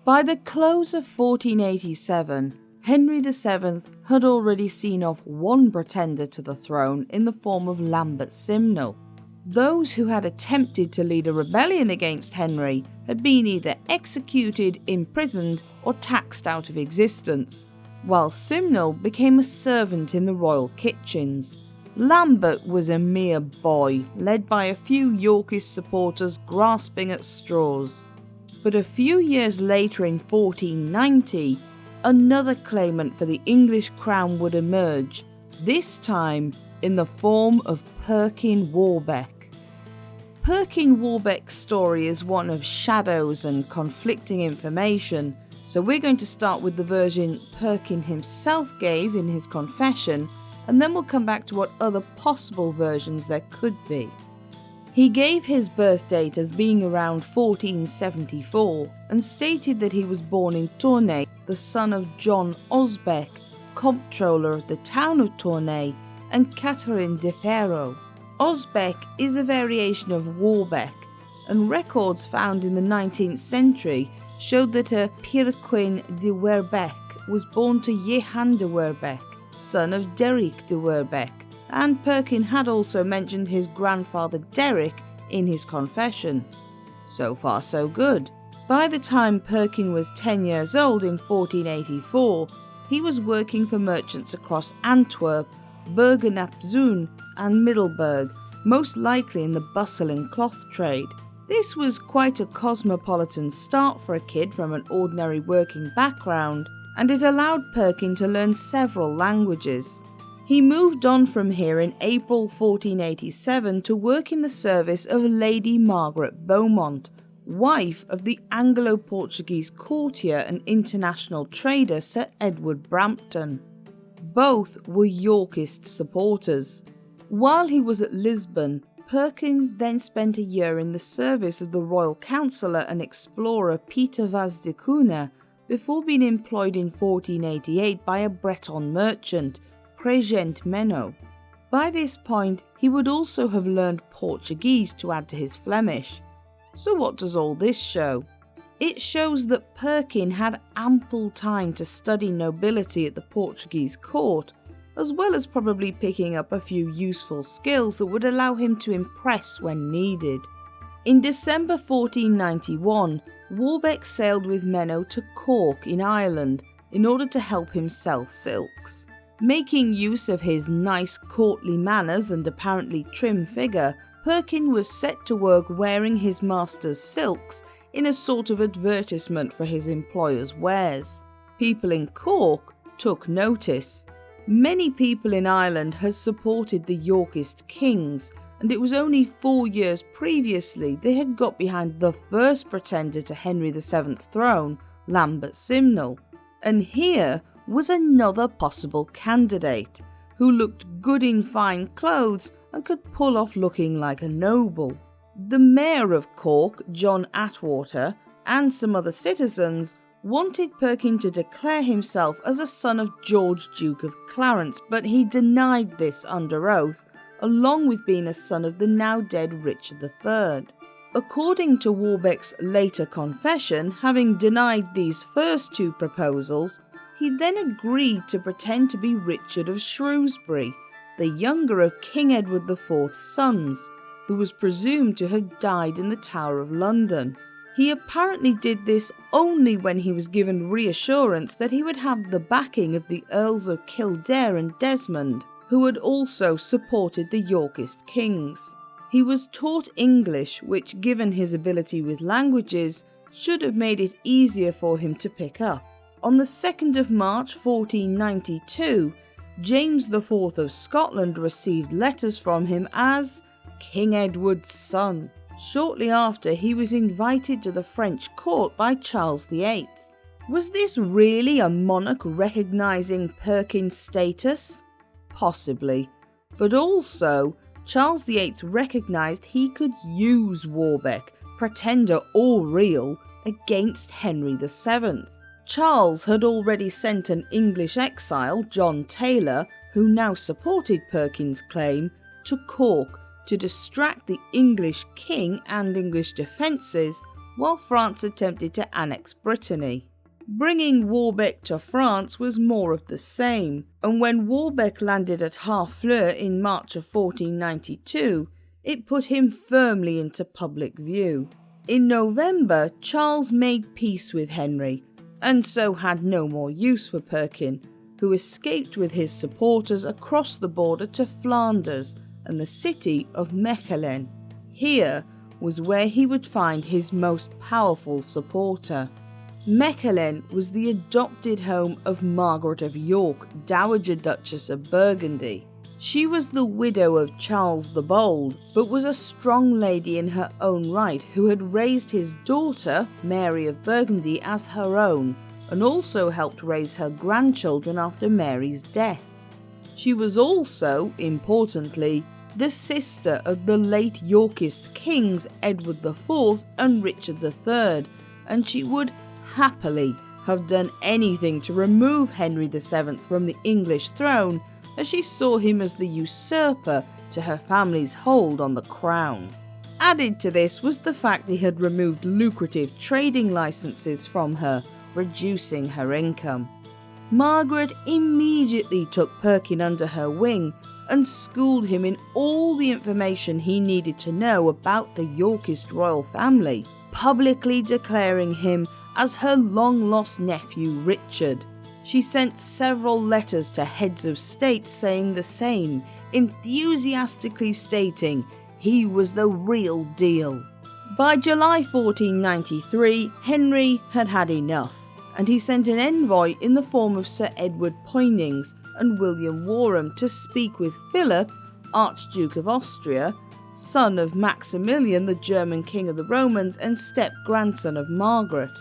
By the close of 1487, Henry VII had already seen off one pretender to the throne in the form of Lambert Simnel. Those who had attempted to lead a rebellion against Henry had been either executed, imprisoned, or taxed out of existence, while Simnel became a servant in the royal kitchens. Lambert was a mere boy, led by a few Yorkist supporters grasping at straws. But a few years later in 1490, another claimant for the English crown would emerge, this time in the form of Perkin Warbeck. Perkin Warbeck's story is one of shadows and conflicting information, so we're going to start with the version Perkin himself gave in his confession, and then we'll come back to what other possible versions there could be. He gave his birth date as being around 1474 and stated that he was born in Tournai, the son of John Osbeck, comptroller of the town of Tournai, and Catherine de Ferro. Osbeck is a variation of Warbeck, and records found in the 19th century showed that a Perkin de Warbeck was born to Jehan de Warbeck, son of Derrick de Warbeck, and Perkin had also mentioned his grandfather Derrick in his confession. So far so good. By the time Perkin was 10 years old in 1484, he was working for merchants across Antwerp, Bergen op Zoom and Middelburg, most likely in the bustling cloth trade. This was quite a cosmopolitan start for a kid from an ordinary working background, and it allowed Perkin to learn several languages. He moved on from here in April 1487 to work in the service of Lady Margaret Beaumont, wife of the Anglo-Portuguese courtier and international trader Sir Edward Brampton. Both were Yorkist supporters. While he was at Lisbon, Perkin then spent a year in the service of the royal councillor and explorer Peter Vaz de Cunha before being employed in 1488 by a Breton merchant, Cregent Menno. By this point, he would also have learned Portuguese to add to his Flemish. So what does all this show? It shows that Perkin had ample time to study nobility at the Portuguese court, as well as probably picking up a few useful skills that would allow him to impress when needed. In December 1491, Warbeck sailed with Menno to Cork in Ireland in order to help him sell silks. Making use of his nice courtly manners and apparently trim figure, Perkin was set to work wearing his master's silks in a sort of advertisement for his employer's wares. People in Cork took notice. Many people in Ireland had supported the Yorkist kings, and it was only 4 years previously they had got behind the first pretender to Henry VII's throne, Lambert Simnel. And here was another possible candidate, who looked good in fine clothes and could pull off looking like a noble. The mayor of Cork, John Atwater, and some other citizens wanted Perkin to declare himself as a son of George, Duke of Clarence, but he denied this under oath, along with being a son of the now dead Richard III. According to Warbeck's later confession, having denied these first two proposals, he then agreed to pretend to be Richard of Shrewsbury, the younger of King Edward IV's sons, who was presumed to have died in the Tower of London. He apparently did this only when he was given reassurance that he would have the backing of the Earls of Kildare and Desmond, who had also supported the Yorkist kings. He was taught English, which, given his ability with languages, should have made it easier for him to pick up. On the 2nd of March 1492, James IV of Scotland received letters from him as King Edward's son. Shortly after, he was invited to the French court by Charles VIII. Was this really a monarch recognising Perkin's status? Possibly. But also, Charles VIII recognised he could use Warbeck, pretender or real, against Henry VII. Charles had already sent an English exile, John Taylor, who now supported Perkin's claim, to Cork to distract the English king and English defences while France attempted to annex Brittany. Bringing Warbeck to France was more of the same, and when Warbeck landed at Harfleur in March of 1492, it put him firmly into public view. In November, Charles made peace with Henry, and so had no more use for Perkin, who escaped with his supporters across the border to Flanders and the city of Mechelen. Here was where he would find his most powerful supporter. Mechelen was the adopted home of Margaret of York, Dowager Duchess of Burgundy. She was the widow of Charles the Bold, but was a strong lady in her own right who had raised his daughter, Mary of Burgundy, as her own, and also helped raise her grandchildren after Mary's death. She was also, importantly, the sister of the late Yorkist kings Edward IV and Richard III, and she would happily have done anything to remove Henry VII from the English throne, as she saw him as the usurper to her family's hold on the crown. Added to this was the fact he had removed lucrative trading licenses from her, reducing her income. Margaret immediately took Perkin under her wing and schooled him in all the information he needed to know about the Yorkist royal family, publicly declaring him as her long-lost nephew Richard. She sent several letters to heads of state saying the same, enthusiastically stating he was the real deal. By July 1493, Henry had had enough, and he sent an envoy in the form of Sir Edward Poynings and William Warham to speak with Philip, Archduke of Austria, son of Maximilian, the German king of the Romans and step-grandson of Margaret.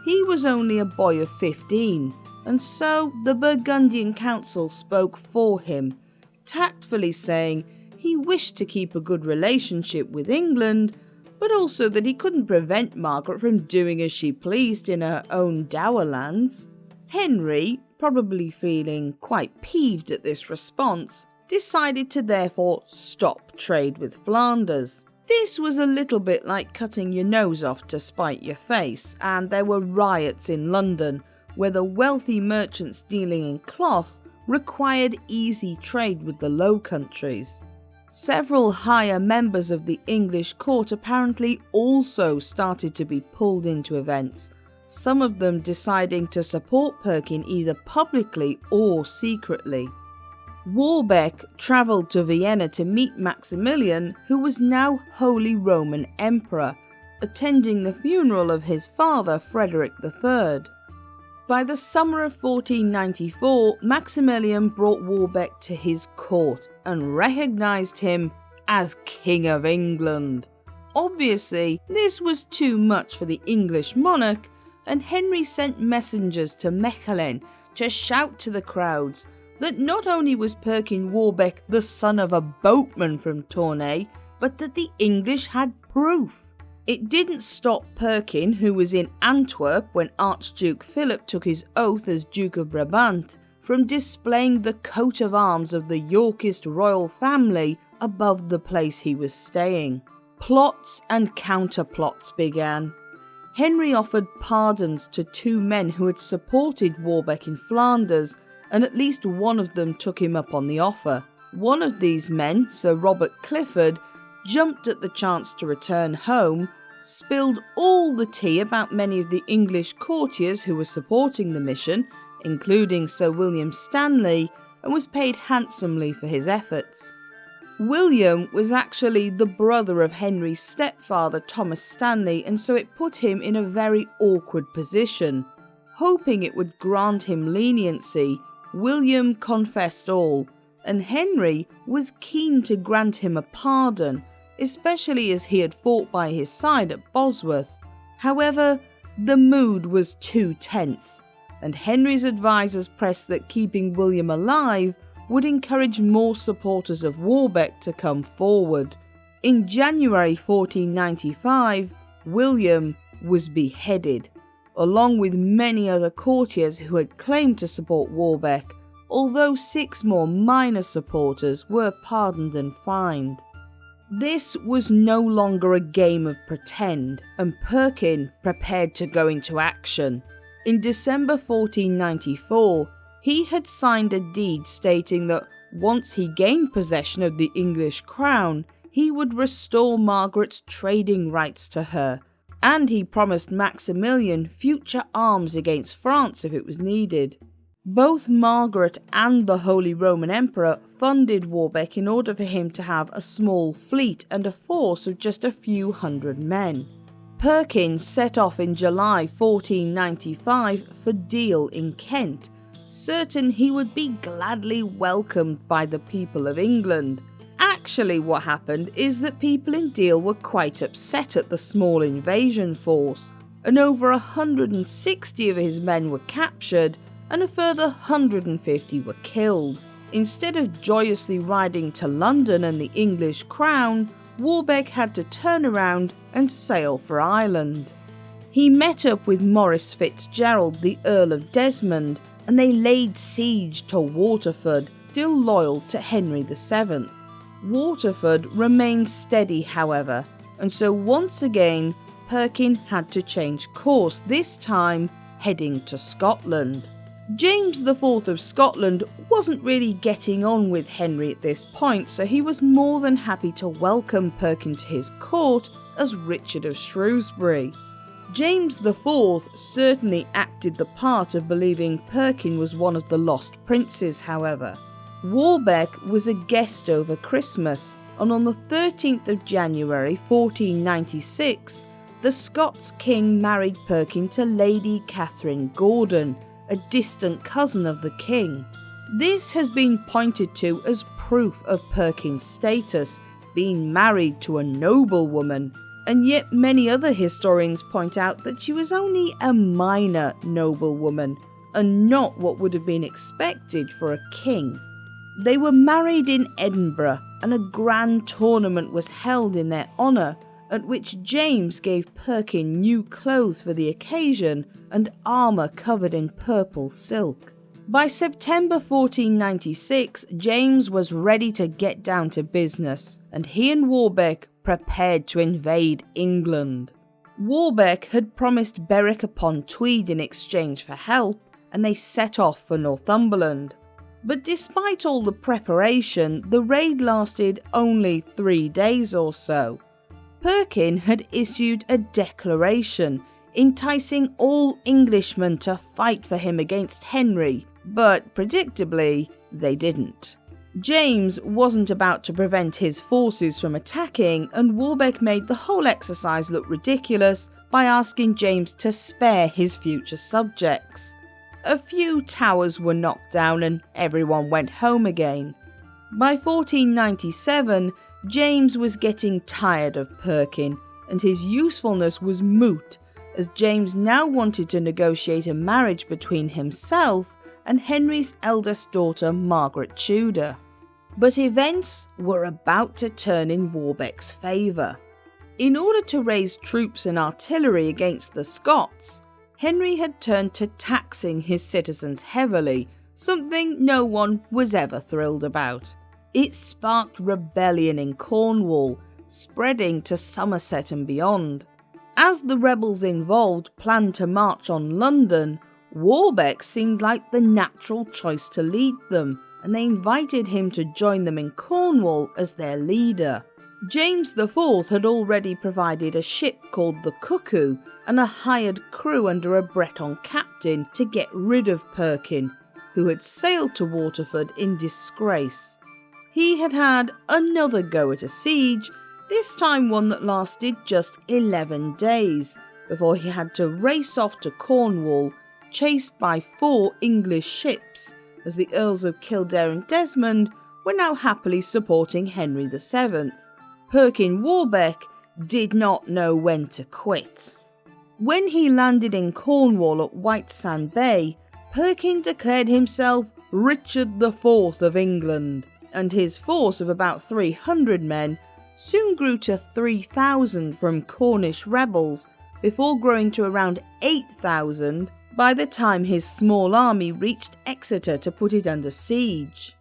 He was only a boy of 15, and so the Burgundian council spoke for him, tactfully saying he wished to keep a good relationship with England, but also that he couldn't prevent Margaret from doing as she pleased in her own dower lands. Henry, probably feeling quite peeved at this response, decided to therefore stop trade with Flanders. This was a little bit like cutting your nose off to spite your face, and there were riots in London where the wealthy merchants dealing in cloth required easy trade with the Low Countries. Several higher members of the English court apparently also started to be pulled into events, some of them deciding to support Perkin either publicly or secretly. Warbeck travelled to Vienna to meet Maximilian, who was now Holy Roman Emperor, attending the funeral of his father, Frederick III. By the summer of 1494, Maximilian brought Warbeck to his court and recognised him as King of England. Obviously, this was too much for the English monarch, and Henry sent messengers to Mechelen to shout to the crowds that not only was Perkin Warbeck the son of a boatman from Tournai, but that the English had proof. It didn't stop Perkin, who was in Antwerp when Archduke Philip took his oath as Duke of Brabant, from displaying the coat of arms of the Yorkist royal family above the place he was staying. Plots and counterplots began. Henry offered pardons to 2 men who had supported Warbeck in Flanders, and at least one of them took him up on the offer. One of these men, Sir Robert Clifford, jumped at the chance to return home, spilled all the tea about many of the English courtiers who were supporting the mission, including Sir William Stanley, and was paid handsomely for his efforts. William was actually the brother of Henry's stepfather, Thomas Stanley, and so it put him in a very awkward position. Hoping it would grant him leniency, William confessed all, and Henry was keen to grant him a pardon, especially as he had fought by his side at Bosworth. However, the mood was too tense, and Henry's advisors pressed that keeping William alive would encourage more supporters of Warbeck to come forward. In January 1495, William was beheaded, along with many other courtiers who had claimed to support Warbeck, although 6 more minor supporters were pardoned and fined. This was no longer a game of pretend, and Perkin prepared to go into action. In December 1494, he had signed a deed stating that once he gained possession of the English crown, he would restore Margaret's trading rights to her, and he promised Maximilian future arms against France if it was needed. Both Margaret and the Holy Roman Emperor funded Warbeck in order for him to have a small fleet and a force of just a few hundred men. Perkin set off in July 1495 for Deal in Kent, certain he would be gladly welcomed by the people of England. Actually, what happened is that people in Deal were quite upset at the small invasion force, and over 160 of his men were captured and a further 150 were killed. Instead of joyously riding to London and the English crown, Warbeck had to turn around and sail for Ireland. He met up with Maurice Fitzgerald, the Earl of Desmond, and they laid siege to Waterford, still loyal to Henry VII. Waterford remained steady, however, and so once again Perkin had to change course, this time heading to Scotland. James IV of Scotland wasn't really getting on with Henry at this point, so he was more than happy to welcome Perkin to his court as Richard of Shrewsbury. James IV certainly acted the part of believing Perkin was one of the lost princes, however. Warbeck was a guest over Christmas, and on the 13th of January 1496, the Scots king married Perkin to Lady Catherine Gordon, a distant cousin of the king. This has been pointed to as proof of Perkin's status, being married to a noblewoman, and yet many other historians point out that she was only a minor noblewoman, and not what would have been expected for a king. They were married in Edinburgh, and a grand tournament was held in their honour, at which James gave Perkin new clothes for the occasion and armour covered in purple silk. By September 1496, James was ready to get down to business, and he and Warbeck prepared to invade England. Warbeck had promised Berwick-upon-Tweed in exchange for help, and they set off for Northumberland. But despite all the preparation, the raid lasted only 3 days or so. Perkin had issued a declaration enticing all Englishmen to fight for him against Henry, but predictably, they didn't. James wasn't about to prevent his forces from attacking, and Warbeck made the whole exercise look ridiculous by asking James to spare his future subjects. A few towers were knocked down and everyone went home again. By 1497, James was getting tired of Perkin, and his usefulness was moot, as James now wanted to negotiate a marriage between himself and Henry's eldest daughter Margaret Tudor. But events were about to turn in Warbeck's favour. In order to raise troops and artillery against the Scots, Henry had turned to taxing his citizens heavily, something no one was ever thrilled about. It sparked rebellion in Cornwall, spreading to Somerset and beyond. As the rebels involved planned to march on London, Warbeck seemed like the natural choice to lead them, and they invited him to join them in Cornwall as their leader. James IV had already provided a ship called the Cuckoo and a hired crew under a Breton captain to get rid of Perkin, who had sailed to Waterford in disgrace. He had had another go at a siege, this time one that lasted just 11 days, before he had to race off to Cornwall, chased by 4 English ships, as the Earls of Kildare and Desmond were now happily supporting Henry VII. Perkin Warbeck did not know when to quit. When he landed in Cornwall at Whitesand Bay, Perkin declared himself Richard IV of England, and his force of about 300 men soon grew to 3,000 from Cornish rebels, before growing to around 8,000 by the time his small army reached Exeter to put it under siege.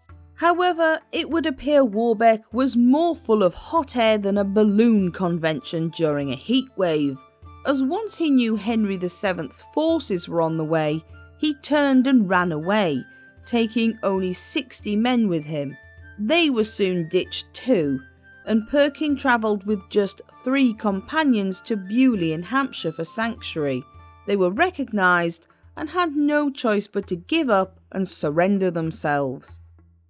However, it would appear Warbeck was more full of hot air than a balloon convention during a heatwave, as once he knew Henry VII's forces were on the way, he turned and ran away, taking only 60 men with him. They were soon ditched too, and Perkin travelled with just 3 companions to Beaulieu in Hampshire for sanctuary. They were recognised and had no choice but to give up and surrender themselves.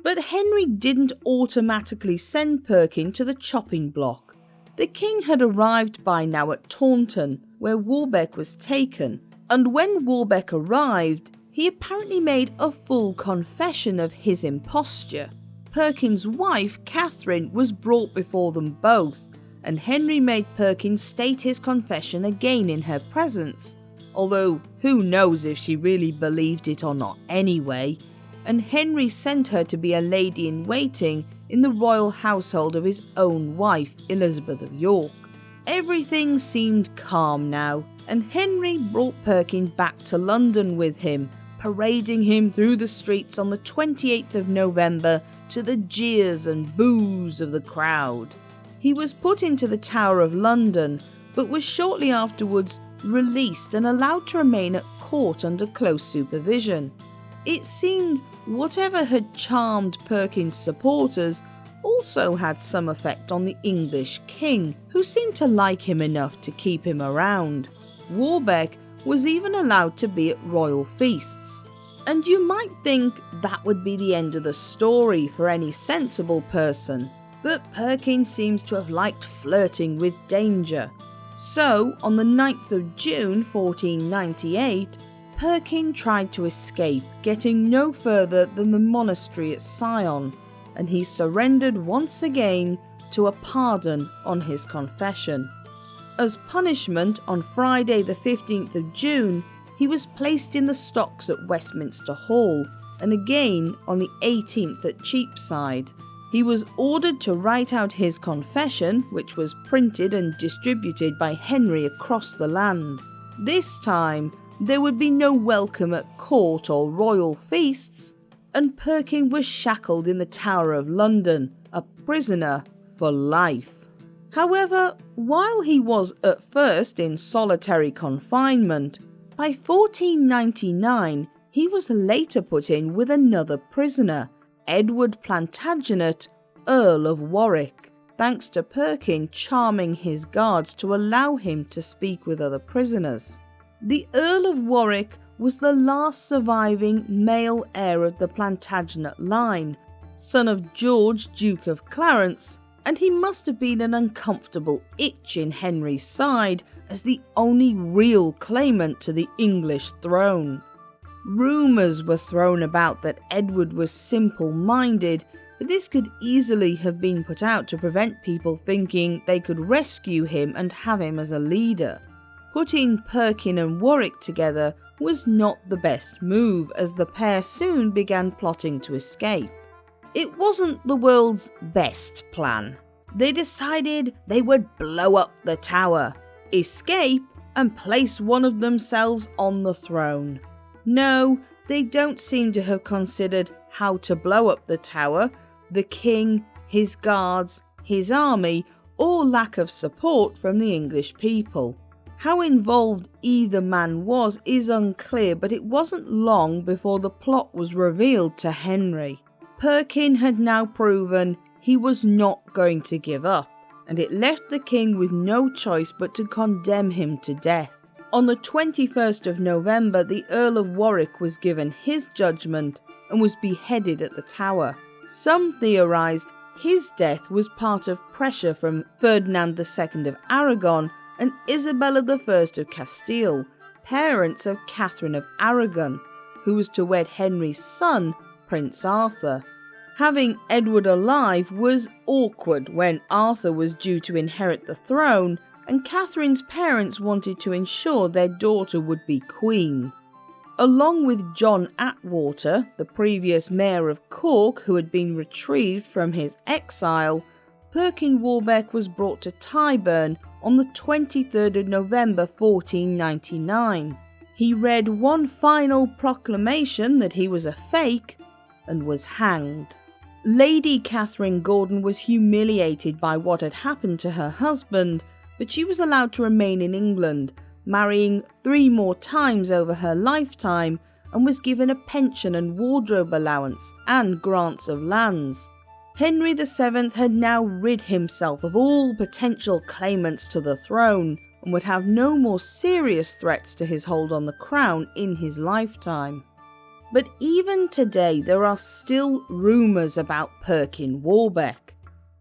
But Henry didn't automatically send Perkin to the chopping block. The king had arrived by now at Taunton, where Warbeck was taken, and when Warbeck arrived, he apparently made a full confession of his imposture. Perkin's wife, Catherine, was brought before them both, and Henry made Perkin state his confession again in her presence, although who knows if she really believed it or not anyway, and Henry sent her to be a lady-in-waiting in the royal household of his own wife, Elizabeth of York. Everything seemed calm now, and Henry brought Perkin back to London with him, parading him through the streets on the 28th of November to the jeers and boos of the crowd. He was put into the Tower of London, but was shortly afterwards released and allowed to remain at court under close supervision. It seemed whatever had charmed Perkin's supporters also had some effect on the English king, who seemed to like him enough to keep him around. Warbeck was even allowed to be at royal feasts. And you might think that would be the end of the story for any sensible person, but Perkin seems to have liked flirting with danger. So, on the 9th of June 1498, Perkin tried to escape, getting no further than the monastery at Sion, and he surrendered once again to a pardon on his confession. As punishment, on Friday the 15th of June, he was placed in the stocks at Westminster Hall, and again on the 18th at Cheapside. He was ordered to write out his confession, which was printed and distributed by Henry across the land. This time, there would be no welcome at court or royal feasts, and Perkin was shackled in the Tower of London, a prisoner for life. However, while he was at first in solitary confinement, by 1499 he was later put in with another prisoner, Edward Plantagenet, Earl of Warwick, thanks to Perkin charming his guards to allow him to speak with other prisoners. The Earl of Warwick was the last surviving male heir of the Plantagenet line, son of George, Duke of Clarence, and he must have been an uncomfortable itch in Henry's side as the only real claimant to the English throne. Rumours were thrown about that Edward was simple-minded, but this could easily have been put out to prevent people thinking they could rescue him and have him as a leader. Putting Perkin and Warwick together was not the best move, as the pair soon began plotting to escape. It wasn't the world's best plan. They decided they would blow up the tower, escape, and place one of themselves on the throne. No, they don't seem to have considered how to blow up the tower, the king, his guards, his army, or lack of support from the English people. How involved either man was is unclear, but it wasn't long before the plot was revealed to Henry. Perkin had now proven he was not going to give up, and it left the king with no choice but to condemn him to death. On the 21st of November, the Earl of Warwick was given his judgment and was beheaded at the Tower. Some theorised his death was part of pressure from Ferdinand II of Aragon and Isabella I of Castile, parents of Catherine of Aragon, who was to wed Henry's son, Prince Arthur. Having Edward alive was awkward when Arthur was due to inherit the throne, and Catherine's parents wanted to ensure their daughter would be queen. Along with John Atwater, the previous mayor of Cork who had been retrieved from his exile, Perkin Warbeck was brought to Tyburn on the 23rd of November 1499. He read one final proclamation that he was a fake and was hanged. Lady Catherine Gordon was humiliated by what had happened to her husband, but she was allowed to remain in England, marrying 3 more times over her lifetime, and was given a pension and wardrobe allowance and grants of lands. Henry VII had now rid himself of all potential claimants to the throne and would have no more serious threats to his hold on the crown in his lifetime. But even today there are still rumours about Perkin Warbeck.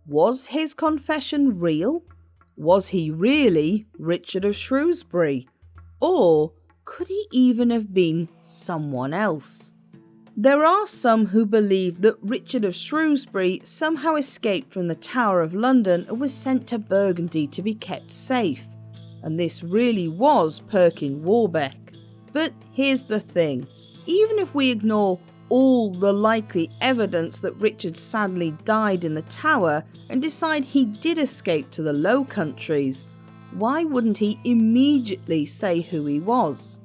Was his confession real? Was he really Richard of Shrewsbury? Or could he even have been someone else? There are some who believe that Richard of Shrewsbury somehow escaped from the Tower of London and was sent to Burgundy to be kept safe, and this really was Perkin Warbeck. But here's the thing, even if we ignore all the likely evidence that Richard sadly died in the Tower and decide he did escape to the Low Countries, why wouldn't he immediately say who he was?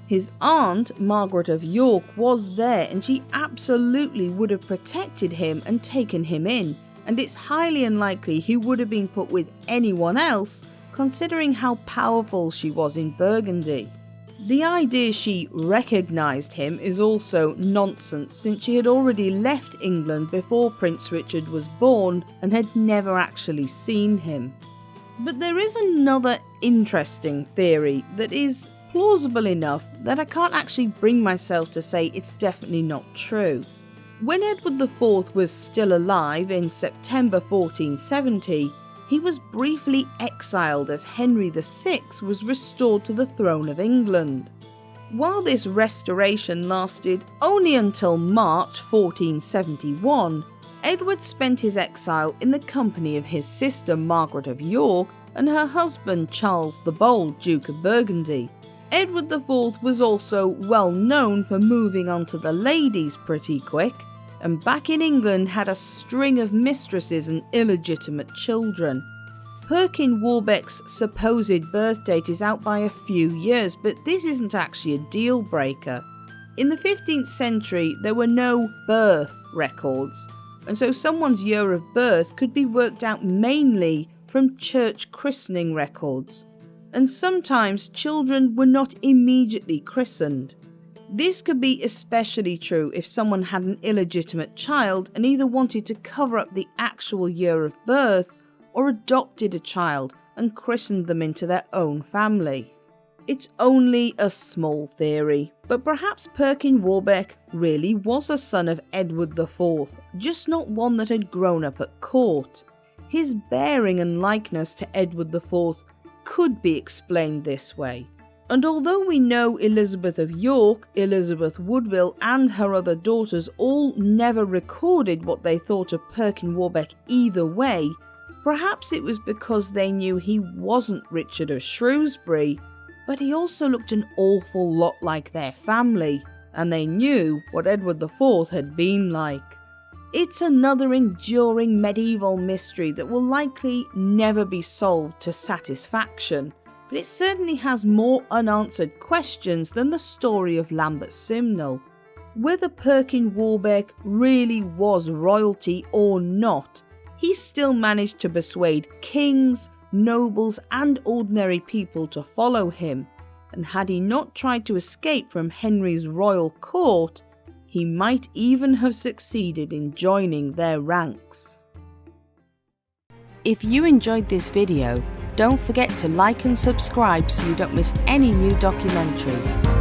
His aunt, Margaret of York, was there and she absolutely would have protected him and taken him in, and it's highly unlikely he would have been put with anyone else, considering how powerful she was in Burgundy. The idea she recognised him is also nonsense, since she had already left England before Prince Richard was born and had never actually seen him. But there is another interesting theory that is plausible enough that I can't actually bring myself to say it's definitely not true. When Edward IV was still alive in September 1470, he was briefly exiled as Henry VI was restored to the throne of England. While this restoration lasted only until March 1471, Edward spent his exile in the company of his sister Margaret of York and her husband Charles the Bold, Duke of Burgundy. Edward IV was also well known for moving on to the ladies pretty quick, and back in England had a string of mistresses and illegitimate children. Perkin Warbeck's supposed birth date is out by a few years, but this isn't actually a deal breaker. In the 15th century there were no birth records, and so someone's year of birth could be worked out mainly from church christening records, and sometimes children were not immediately christened. This could be especially true if someone had an illegitimate child and either wanted to cover up the actual year of birth or adopted a child and christened them into their own family. It's only a small theory, but perhaps Perkin Warbeck really was a son of Edward IV, just not one that had grown up at court. His bearing and likeness to Edward IV could be explained this way. And although we know Elizabeth of York, Elizabeth Woodville and her other daughters all never recorded what they thought of Perkin Warbeck either way, perhaps it was because they knew he wasn't Richard of Shrewsbury, but he also looked an awful lot like their family, and they knew what Edward IV had been like. It's another enduring medieval mystery that will likely never be solved to satisfaction, but it certainly has more unanswered questions than the story of Lambert Simnel. Whether Perkin Warbeck really was royalty or not, he still managed to persuade kings, nobles and ordinary people to follow him, and had he not tried to escape from Henry's royal court, he might even have succeeded in joining their ranks. If you enjoyed this video, don't forget to like and subscribe so you don't miss any new documentaries.